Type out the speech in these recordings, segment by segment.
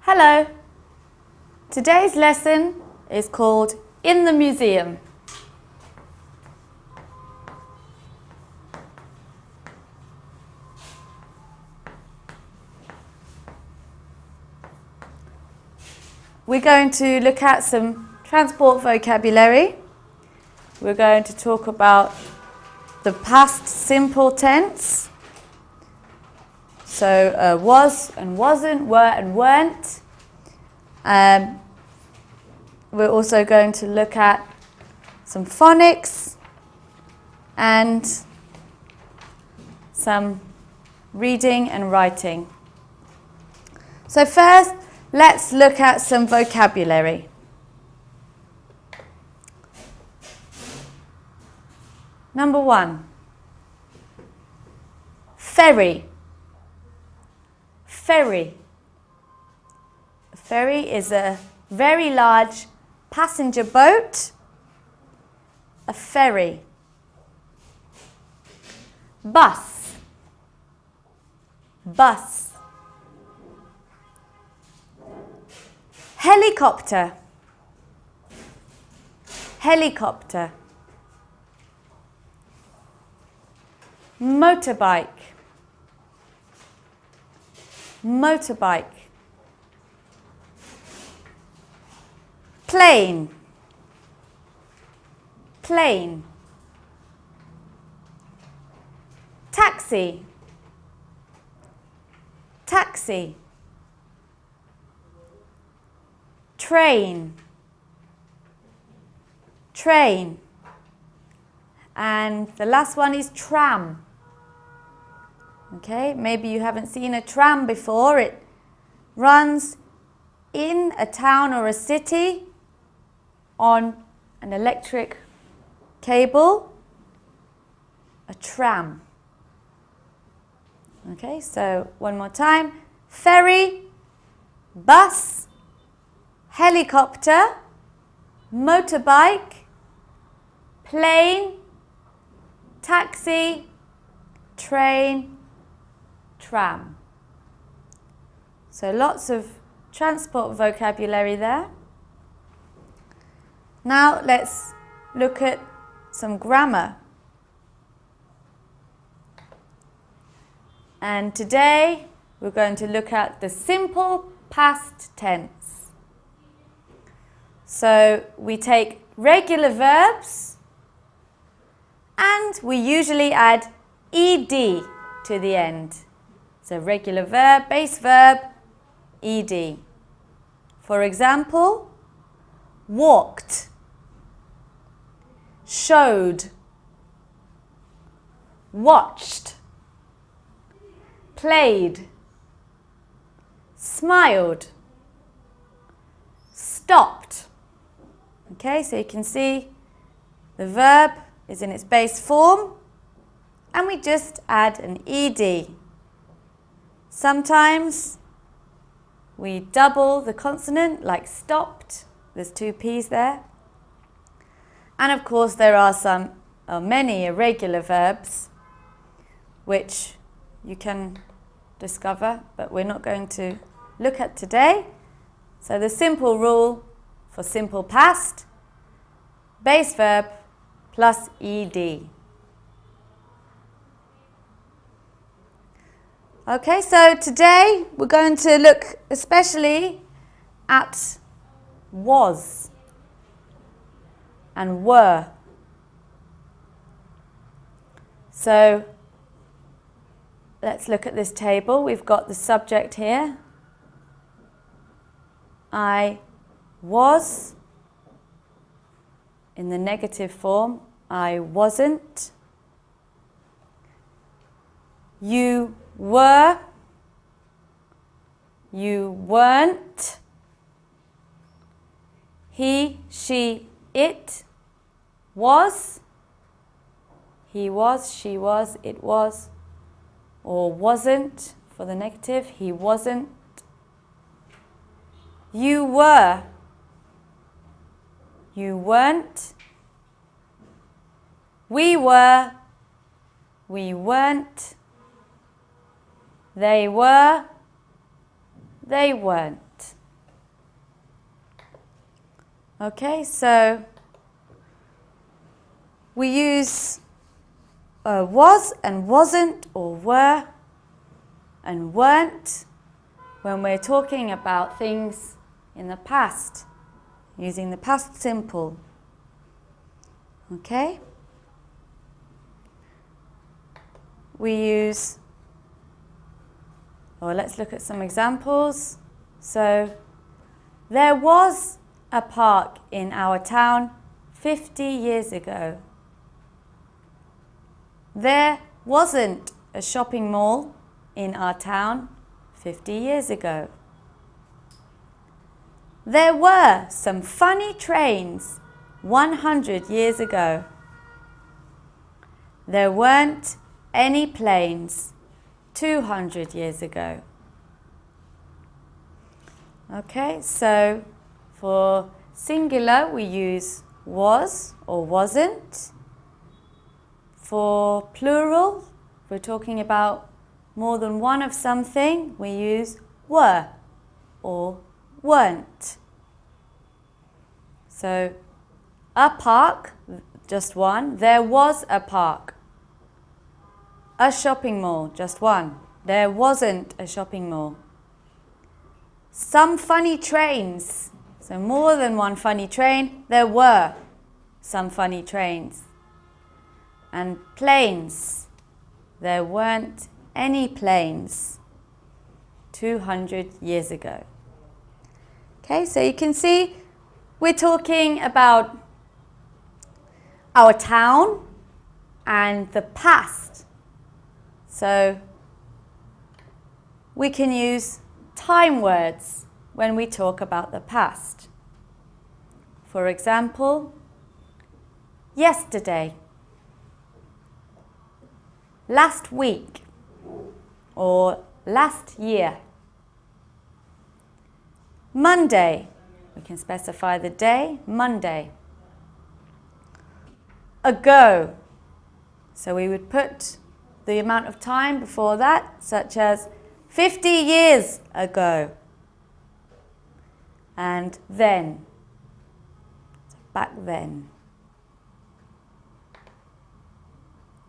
Hello! Today's lesson is called In the Museum. We're going to look at some transport vocabulary. We're going to talk about the past simple tense. So was and wasn't, were and weren't. We're also going to look at some phonics and some reading and writing. So first, let's look at some vocabulary. Number 1, ferry. Ferry. A ferry is a very large passenger boat. A ferry. Bus. Bus. Helicopter. Helicopter. Motorbike. Motorbike. Plane. Plane. Taxi. Taxi. Train. Train. And the last one is tram. Okay, maybe you haven't seen a tram before. It runs in a town or a city on an electric cable. A tram. Okay, so one more time. Ferry, bus, helicopter, motorbike, plane, taxi, train, tram. So lots of transport vocabulary there. Now let's look at some grammar. And today we're going to look at the simple past tense. So we take regular verbs and we usually add ed to the end. So regular verb, base verb, ed. For example, walked, showed, watched, played, smiled, stopped. Okay, so you can see the verb is in its base form and we just add an ed. Sometimes we double the consonant, like stopped. There's 2 P's there. And of course there are many irregular verbs which you can discover, but we're not going to look at today. So the simple rule for simple past, base verb plus ed. Okay, so today we're going to look especially at was and were. So let's look at this table. We've got the subject here. I was in the negative form. I wasn't. You were. You weren't. He, she, it was. He was, she was, it was. Or wasn't for the negative. He wasn't. You were. You weren't. We were. We weren't. They were. They weren't. Okay, so we use was and wasn't, or were and weren't, when we're talking about things in the past, using the past simple. Okay? We use, let's look at some examples. So, there was a park in our town 50 years ago. There wasn't a shopping mall in our town 50 years ago. There were some funny trains 100 years ago. There weren't any planes 200 years ago. Okay, so for singular we use was or wasn't. For plural, if we're talking about more than one of something, we use were or weren't. So, a park, just one. There was a park. A shopping mall, just one. There wasn't a shopping mall. Some funny trains, so more than one funny train. There were some funny trains. And planes, there weren't any planes 200 years ago. Okay, so you can see we're talking about our town and the past. So we can use time words when we talk about the past. For example, yesterday, last week, or last year. Monday, we can specify the day, Monday. Ago, so we would put the amount of time before that, such as 50 years ago. And then, so back then.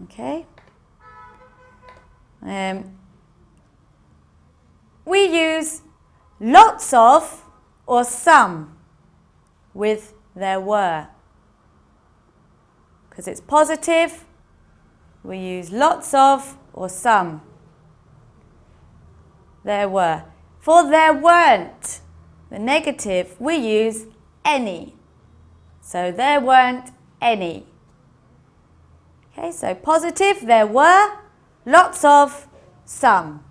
Okay? We use lots of or some with there were. Because it's positive, we use lots of or some. There were. For there weren't, the negative, we use any. So there weren't any. Okay, so positive, there were. Lots of, some.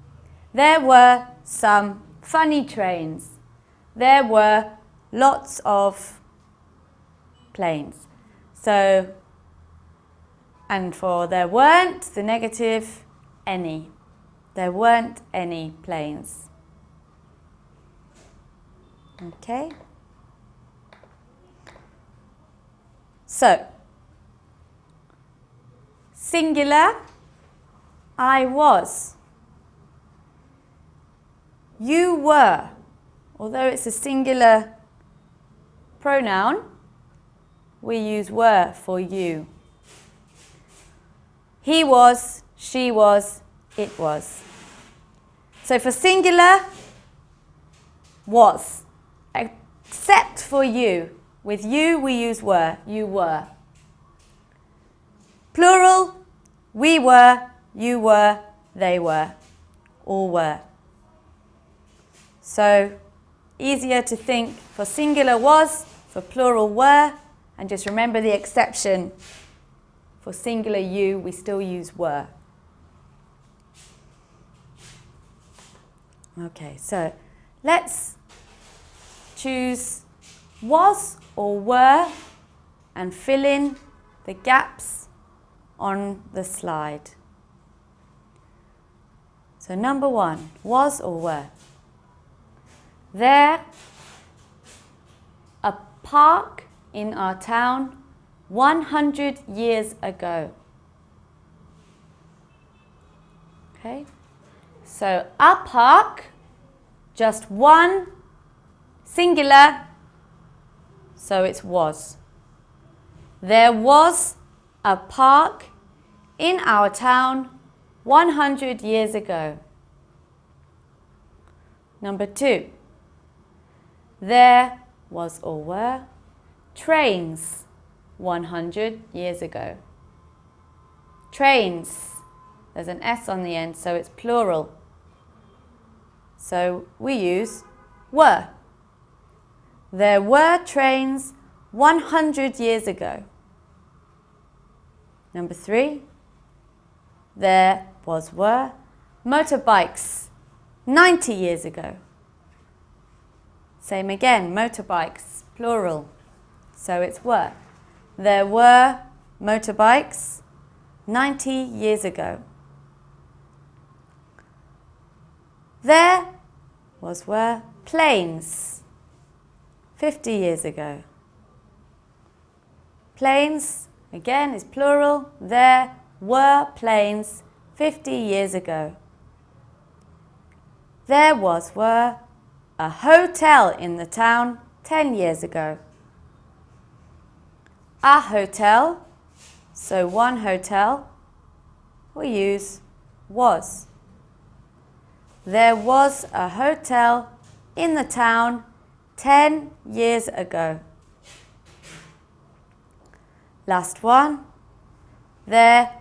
There were some funny trains. There were lots of planes. So, and for there weren't, the negative, any. There weren't any planes. Okay? So, singular, I was. You were. Although it's a singular pronoun, we use were for you. He was, she was, it was. So for singular, was. Except for you. With you, we use were. You were. Plural, we were, you were, they were. All were. So, easier to think for singular was, for plural were, and just remember the exception. For singular you, we still use were. Okay, so let's choose was or were and fill in the gaps on the slide. So number 1, was or were. There, a park in our town 100 years ago. Okay, so a park, just one, singular, so it's was. There was a park in our town 100 years ago. Number 2. There was or were trains 100 years ago. Trains. There's an S on the end, so it's plural. So we use were. There were trains 100 years ago. Number 3. There were motorbikes 90 years ago. Same again, motorbikes, plural. So it's were. There were motorbikes 90 years ago. There were planes 50 years ago. Planes, again, is plural. There were planes 50 years ago. There were a hotel in the town 10 years ago. A hotel, so one hotel, we use was. There was a hotel in the town 10 years ago. Last one. There